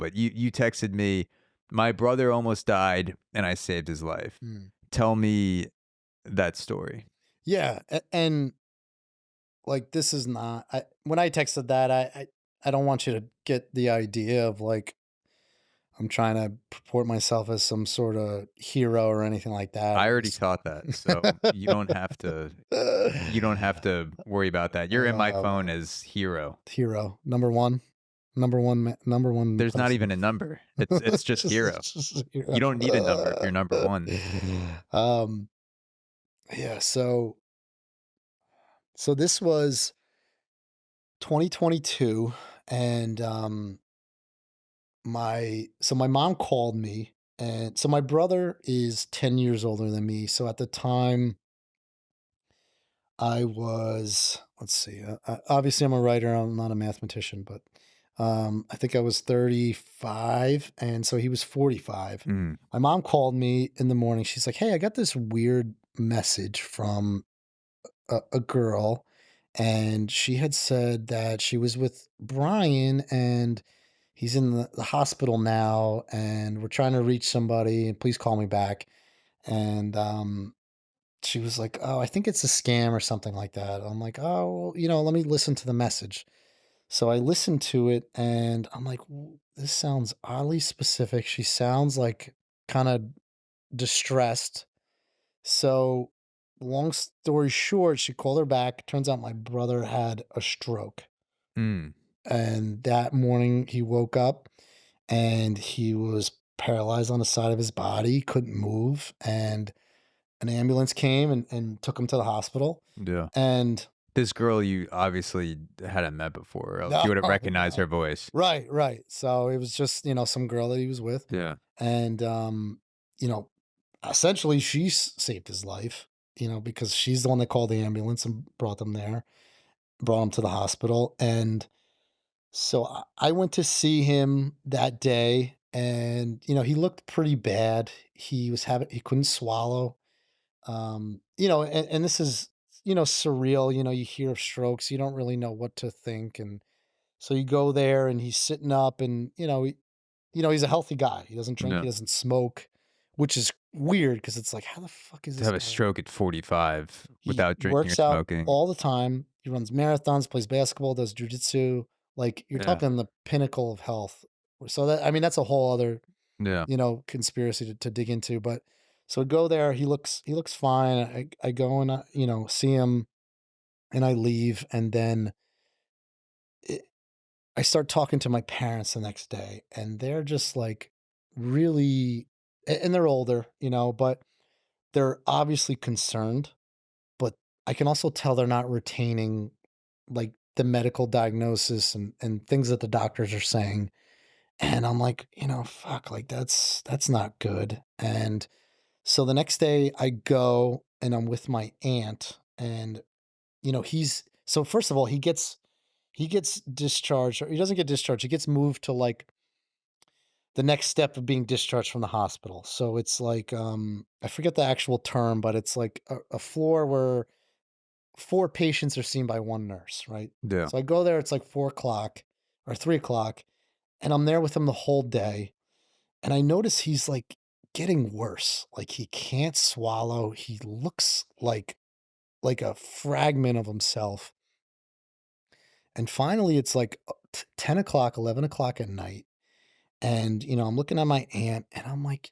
but you texted me, my brother almost died and I saved his life. Mm. Tell me that story. Yeah, and like this is not. When I texted that, I don't want you to get the idea of like I'm trying to purport myself as some sort of hero or anything like that. I It already was thought that, so you don't have to worry about that. You're in my phone uh, as hero. hero number one There's not person. even a number. It's just hero. Just You hero. don't need a number if you're number one. um, yeah. So this was 2022, and my mom called me, and so my brother is 10 years older than me. So at the time I was, let's see, obviously I'm a writer, I'm not a mathematician, but I think I was 35, and so he was 45. Mm, My mom called me in the morning. She's like, "Hey, I got this weird message from a girl, and she had said that she was with Brian, and he's in the hospital now, and we're trying to reach somebody, and please call me back." And she was like, "Oh, I think it's a scam or something like that." I'm like, "Oh, well, let me listen to the message." So I listened to it, and I'm like, This sounds oddly specific. She sounds like kind of distressed." So, long story short, she called her back. Turns out my brother had a stroke. mm. And that morning he woke up and he was paralyzed on the side of his body, couldn't move. And an ambulance came and took him to the hospital. Yeah. And This girl you obviously hadn't met before, or else no, you would have recognized her no. voice. Right, right. So it was just, some girl that he was with. Yeah. And, you know, essentially saved his life, because she's the one that called the ambulance and brought him to the hospital. And so I went to see him that day, and, he looked pretty bad. He couldn't swallow. And this is, surreal. You hear of strokes, you don't really know what to think. And so you go there and he's sitting up, and, he's a healthy guy. He doesn't drink, Yeah. he doesn't smoke, which is weird because it's like, how the fuck is To this have a guy? stroke at 45 He without drinking or works out smoking. all the time. He runs marathons, plays basketball, does jujitsu. Like, you're Yeah. talking the pinnacle of health. So that, I mean, that's a whole other, Yeah. conspiracy to dig into. But so I go there. He looks fine. I go and see him, and I leave, and then it, I start talking to my parents the next day, and they're just like really, and they're older, but they're obviously concerned. But I can also tell they're not retaining like the medical diagnosis and things that the doctors are saying. And I'm like, fuck, like that's not good. And so the next day I go and I'm with my aunt, and he's so first of all, he gets discharged, or he doesn't get discharged. He gets moved to like the next step of being discharged from the hospital. So it's like I forget the actual term, but it's like a floor where 4 patients are seen by 1 nurse, right? Yeah. So I go there, it's like 4 o'clock or 3 o'clock, and I'm there with him the whole day. And I notice he's like getting worse. Like he can't swallow. He looks like a fragment of himself. And finally it's like 10 o'clock, 11 o'clock at night. And, I'm looking at my aunt, and I'm like,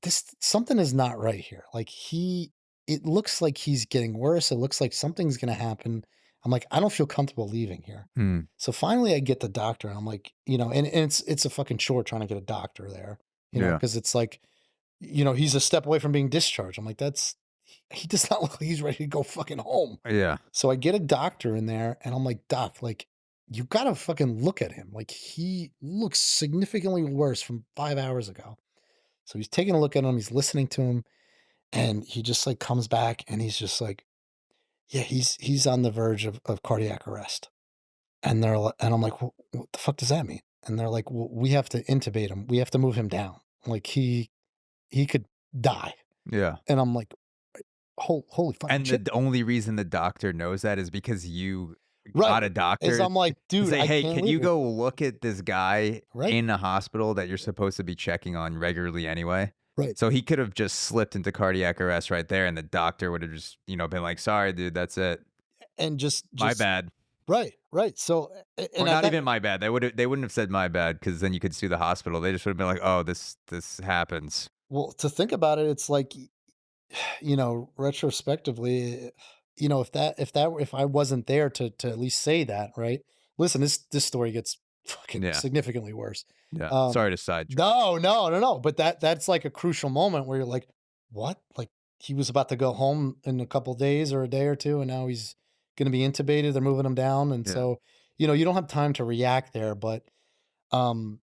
this something is not right here. Like it looks like he's getting worse. It looks like something's gonna happen. I'm like, I don't feel comfortable leaving here. Mm. So finally I get the doctor, and I'm like, and it's a fucking chore trying to get a doctor there, Yeah. because it's like, he's a step away from being discharged. I'm like, he does not look like he's ready to go fucking home. Yeah. So I get a doctor in there, and I'm like, "Doc, like, you gotta fucking look at him. Like, he looks significantly worse from 5 hours ago." So he's taking a look at him, he's listening to him, and he just like comes back, and he's just like, "Yeah, he's on the verge of cardiac arrest." And I'm like, What the fuck does that mean?" And they're like, "Well, we have to intubate him. We have to move him down. Like he could die." Yeah. And I'm like, Holy fucking And the shit." only reason the doctor knows that is because you Right. got a Is doctor I'm like, to "Dude, say, I "Hey, can't can leave you you." go look at this guy Right, in a hospital that you're supposed to be checking on regularly anyway?" right. So he could have just slipped into cardiac arrest right there, and the doctor would have just, been like, "Sorry, dude, that's it. And My just bad." right, right. So, Or and at not that even my bad. They wouldn't have said my bad because then you could sue the hospital. They just would have been like, "Oh, this happens." well, to think about it, it's like, retrospectively, if I wasn't there to at least say that, right? Listen, this story gets fucking Yeah. significantly worse. Yeah. Um, Sorry to sidetrack. no, no, no, no. But that's like a crucial moment where you're like, what? Like he was about to go home in a couple days or a day or two, and now he's going to be intubated. They're moving him down, and Yeah. so you don't have time to react there. But um,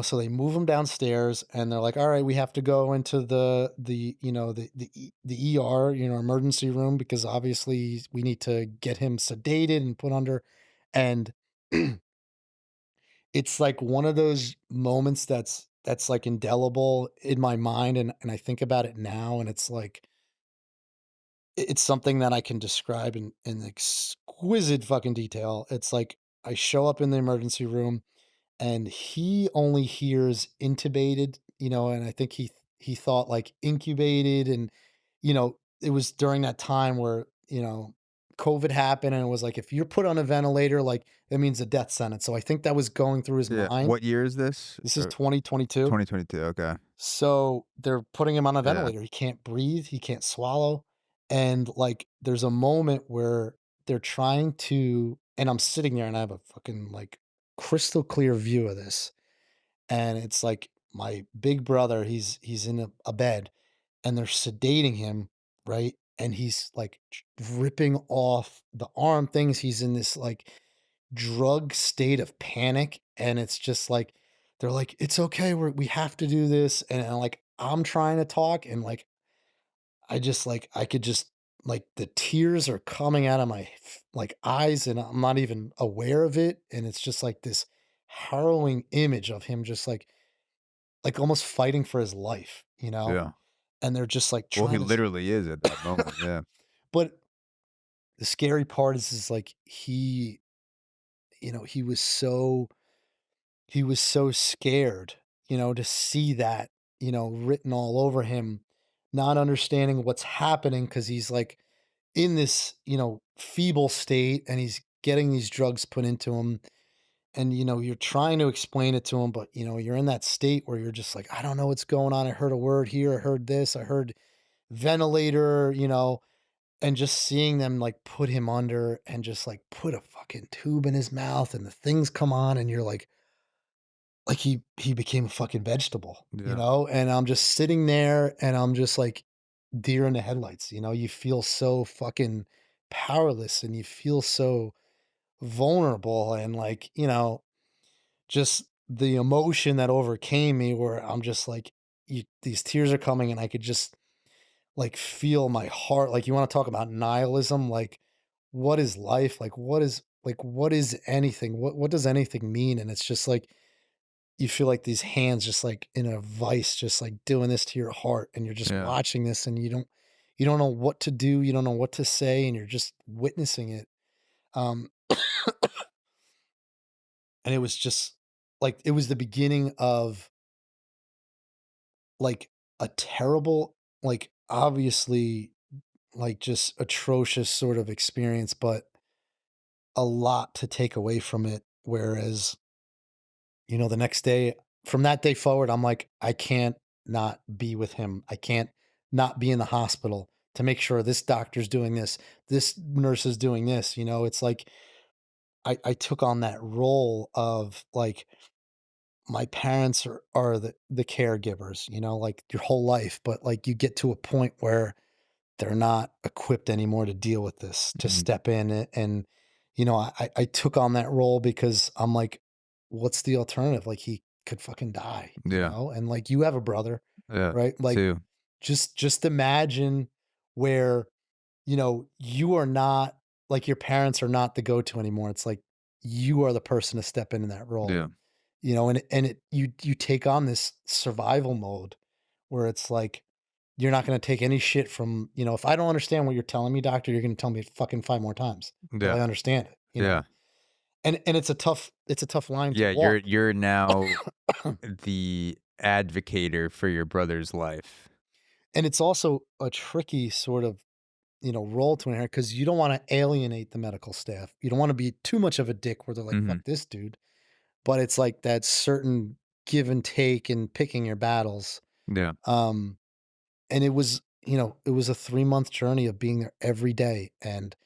so they move him downstairs and they're like, "All right, we have to go into the ER, emergency room because obviously we need to get him sedated and put under." And it's like one of those moments that's like indelible in my mind, and I think about it now, and it's like it's something that I can describe in exquisite fucking detail. It's like I show up in the emergency room and he only hears intubated, and I think he thought like incubated, and it was during that time where COVID happened, and it was like if you're put on a ventilator, like that means a death sentence. So I think that was going through his Yeah. mind. What year is this? This is 2022. 2022. Okay. So they're putting him on a Yeah. ventilator. He can't breathe, he can't swallow. And like there's a moment where they're trying to, and I'm sitting there and I have a fucking like crystal clear view of this. And it's like my big brother, he's in a bed and they're sedating him, right? And he's like ripping off the arm things. He's in this like drug state of panic, and it's just like they're like, "It's okay, we have to do this," and like I'm trying to talk, and like I could just like the tears are coming out of my like eyes, and I'm not even aware of it, and it's just like this harrowing image of him just like almost fighting for his life, Yeah. and they're just like Well, he trying to. literally is at that moment. Yeah. But the scary part is like he was so scared, to see that, written all over him, not understanding what's happening because he's like in this, feeble state and he's getting these drugs put into him. And, you're trying to explain it to him, but, you're in that state where you're just like, I don't know what's going on. I heard a word here. I heard this. I heard ventilator, and just seeing them like put him under and just like put a fucking tube in his mouth and the things come on and you're like he became a fucking vegetable, Yeah. and I'm just sitting there and I'm just like deer in the headlights, you feel so fucking powerless and you feel so vulnerable and like, just the emotion that overcame me where I'm just like these tears are coming and I could just like feel my heart. Like you want to talk about nihilism, like what is life? What is anything? What does anything mean? And it's just like you feel like these hands just like in a vice, just like doing this to your heart, and you're just Yeah. watching this, and you don't know what to do, you don't know what to say, and you're just witnessing it. Um, and it was just like it was the beginning of like a terrible, like obviously, like just atrocious sort of experience, but a lot to take away from it. Whereas the next day, from that day forward, I'm like, I can't not be with him. I can't not be in the hospital to make sure this doctor's doing this nurse is doing this. It's like I took on that role of like my parents are the caregivers, like your whole life, but like you get to a point where they're not equipped anymore to deal with this, to Mhm. step in and, I took on that role because I'm like, what's the alternative? Like he could fucking die, Yeah. and like you have a brother, Yeah. right? Like Too. just imagine where, you are not like your parents are not the go-to anymore. It's like you are the person to step into that role, Yeah. and you take on this survival mode where it's like you're not gonna take any shit from if I don't understand what you're telling me, doctor, you're gonna tell me it fucking 5 more times till Yeah. I understand it. you know? Yeah. And it's a tough line to Yeah, walk. you're now the advocator for your brother's life. And it's also a tricky sort of, role to inherit because you don't wanna alienate the medical staff. You don't wanna be too much of a dick where they're like, "Fuck Mhm. this dude." But it's like that certain give and take and picking your battles. Yeah. Um, and it was a 3-month journey of being there every day, and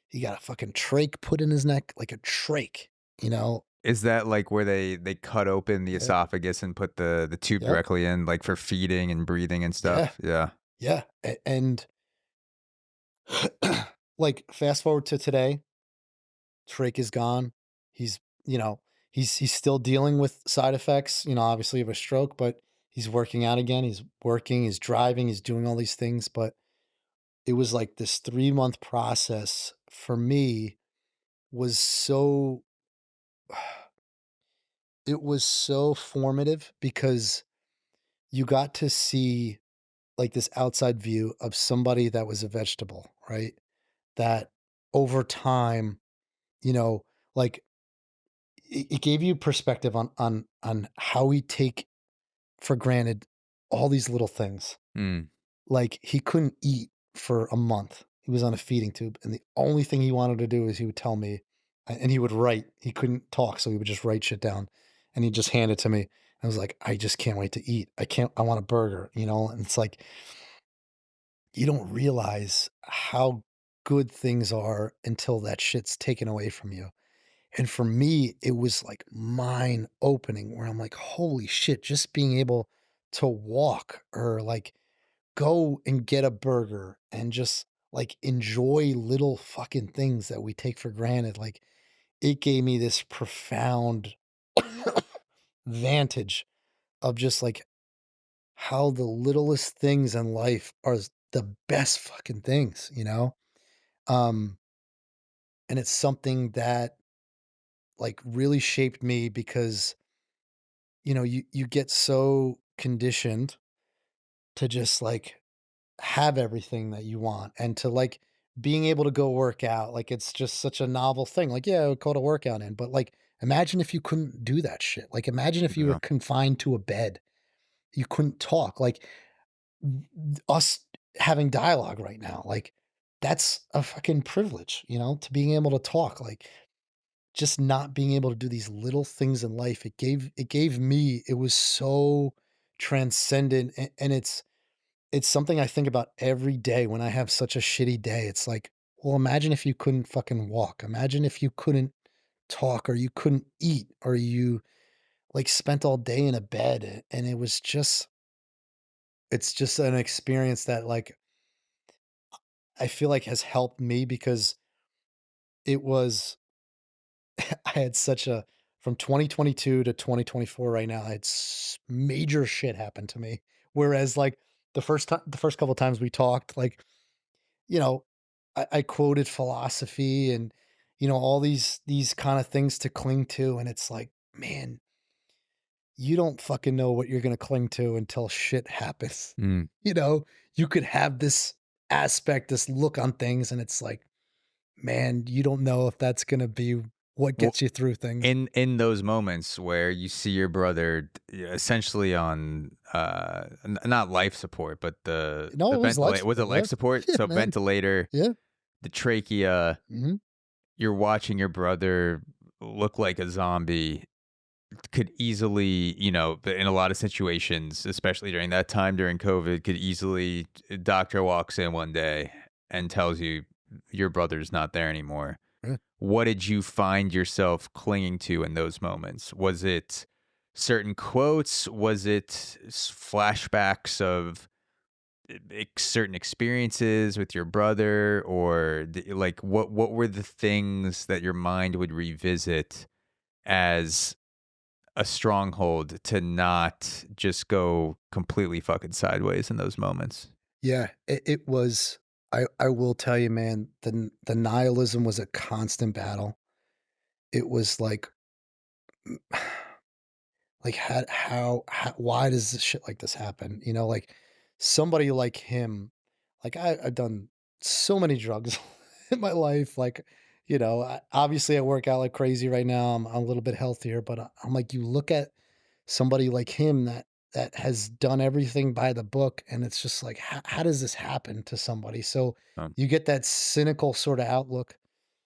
he got a fucking trach put in his neck, like a trach, you know? Is that, like, where they cut open the Yeah. esophagus and put the tube Yep. directly in, like, for feeding and breathing and Yeah. stuff? Yeah. Yeah. And like, fast forward to today, trach is gone. He's, you know, he's still dealing with side effects, obviously of a stroke, but he's working out again. He's working, he's driving, he's doing all these things. But it was like this 3-month process for me was so it was so formative because you got to see like this outside view of somebody that was a vegetable, right? That over time, you know, like it gave you perspective on how we take for granted all these little things. Mm. Like he couldn't eat for a month. He was on a feeding tube, and the only thing he wanted to do is he would tell me, and he would write. He couldn't talk, so he would just write shit down, and he'd just hand it to me. I was like, I just can't wait to eat. I can't. I want a burger, And it's like you don't realize how good things are until that shit's taken away from you. And for me, it was like mind opening where I'm like, holy shit, just being able to walk or like go and get a burger and just like enjoy little fucking things that we take for granted. Like it gave me this profound vantage of just like how the littlest things in life are the best fucking things. Um, and it's something that like really shaped me because you get so conditioned to just like have everything that you want and to like being able to go work out. Like it's just such a novel thing. Like, yeah, I would call it a workout in, but like imagine if you couldn't do that shit. Like imagine if you were Yeah. confined to a bed. You couldn't talk. Like us having dialogue right now. Like that's a fucking privilege, to being able to talk. Like just not being able to do these little things in life, it gave me it was so transcendent, and it's something I think about every day when I have such a shitty day. It's like, well, imagine if you couldn't fucking walk. Imagine if you couldn't talk or you couldn't eat or you like spent all day in a bed and it's just an experience that like I feel like has helped me because it was I had such a from 2022 to 2024 right now, I had major shit happen to me. Whereas like the first couple times we talked, like, you know, I quoted philosophy and, all these kind of things to cling to. And it's like, man, you don't fucking know what you're gonna cling to until shit happens. Mm. You know, you could have this aspect, this look on things, and it's like, man, you don't know if that's gonna be what Well, gets you through things. in those moments where you see your brother essentially on not life support, but No, the it was life ventilator, was it support, yeah. life support? Yeah, So man. ventilator, Yeah. the trachea, Mhm. you're watching your brother look like a zombie. Could easily, in a lot of situations, especially during that time during COVID, could easily doctor walks in one day and tells you your brother's not there anymore. Yeah. What did you find yourself clinging to in those moments? Was it certain quotes? Was it flashbacks of certain experiences with your brother, or like what were the things that your mind would revisit as a stronghold to not just go completely fucking sideways in those moments? Yeah, it was I will tell you, man, the nihilism was a constant battle. It was like how why does this shit like this happen? Like somebody like him, like I've done so many drugs in my life. Like, Obviously I work out like crazy right now. I'm a little bit healthier, but I'm like, you look at somebody like him that has done everything by the book, and it's just like, how does this happen to somebody? So Um, you get that cynical sort of outlook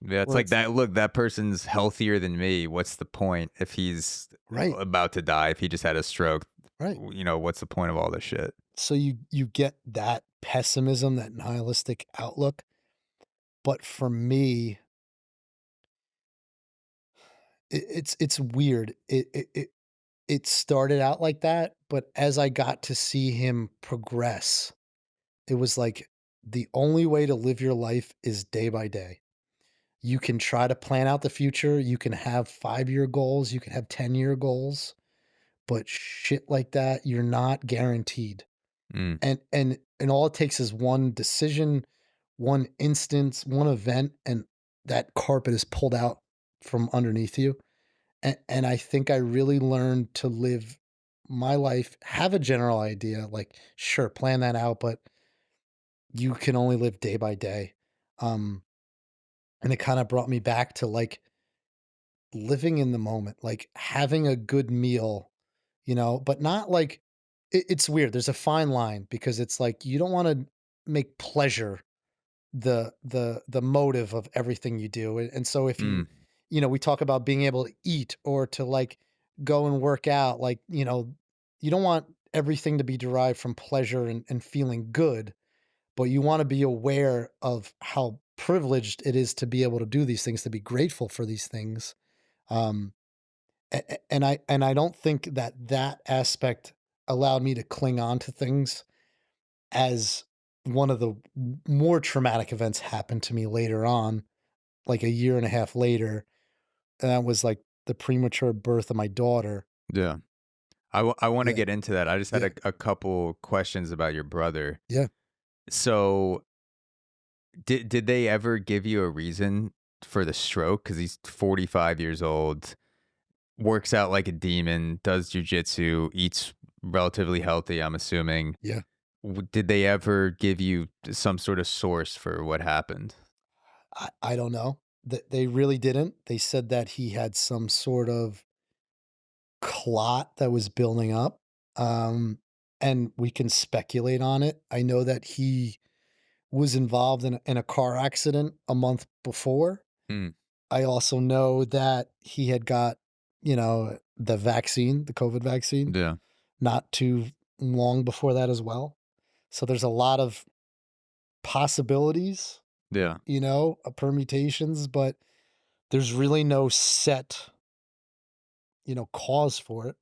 yeah, it's where like it's that. Look, that person's healthier than me. What's the point if he's right, about to die? If he just had a stroke, right. what's the point of all this shit? So you get that pessimism, that nihilistic outlook. But for me, it's weird. It started out like that, but as I got to see him progress, it was like the only way to live your life is day by day. You can try to plan out the future. You can have 5-year goals. You can have 10-year goals, but shit like that, you're not guaranteed. Mm, And all it takes is one decision, one instance, one event, and that carpet is pulled out from underneath you. And I think I really learned to live my life, have a general idea, like, sure, plan that out, but you can only live day by day. Um, and it kind of brought me back to like living in the moment, like having a good meal, but not like it's weird. There's a fine line because it's like you don't want to make pleasure the motive of everything you do. And so if mm, we talk about being able to eat or to like go and work out, like, you don't want everything to be derived from pleasure and feeling good, but you want to be aware of how privileged it is to be able to do these things, to be grateful for these things. Um, and I don't think that aspect allowed me to cling on to things as one of the more traumatic events happened to me later on, like a year and a half later, and that was like the premature birth of my daughter. yeah. I want to Yeah, get into that. I just had yeah, a couple questions about your brother. yeah, So, did they ever give you a reason for the stroke? Because he's 45 years old, works out like a demon, does jujitsu, eats relatively healthy, I'm assuming. yeah. Did they ever give you some sort of source for what happened? I don't know. They really didn't. They said that he had some sort of clot that was building up, um, and we can speculate on it. I know that he was involved in a car accident a month before. Mm, I also know that he had got, the vaccine, the COVID vaccine, yeah, not too long before that as well. So there's a lot of possibilities, yeah. permutations, but there's really no set, cause for it.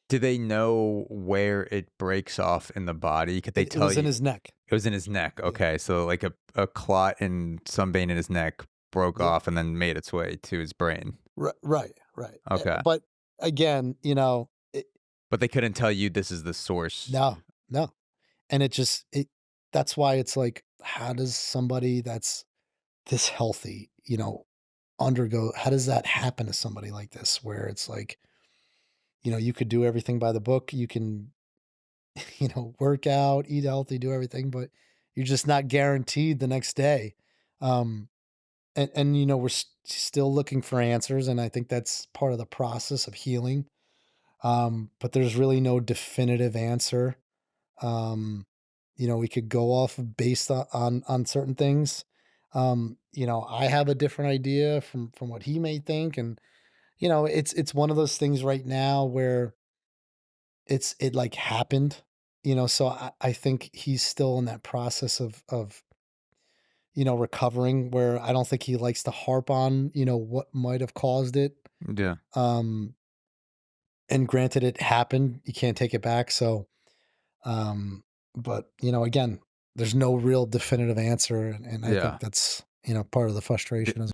Do they know where it breaks off in the body? Could they It tell was in you? his neck. It was in his neck. Yeah. Okay, so like a clot in some vein in his neck broke Yeah. off and then made its way to his brain. Right. Right. Okay, But again, but they couldn't tell you this is the source. no, no. And that's why it's like, how does somebody that's this healthy, undergo how does that happen to somebody like this where it's like, you could do everything by the book, you can, work out, eat healthy, do everything, but you're just not guaranteed the next day. Um, and we're still looking for answers, and I think that's part of the process of healing. But there's really no definitive answer. Um, we could go off of based on certain things. I have a different idea from what he may think, and it's one of those things right now where it like happened, so I think he's still in that process of recovering, where I don't think he likes to harp on, what might have caused it. Yeah, Um, and granted it happened, you can't take it back. So, um, but again, there's no real definitive answer. And I yeah. think that's, part of the D- frustration.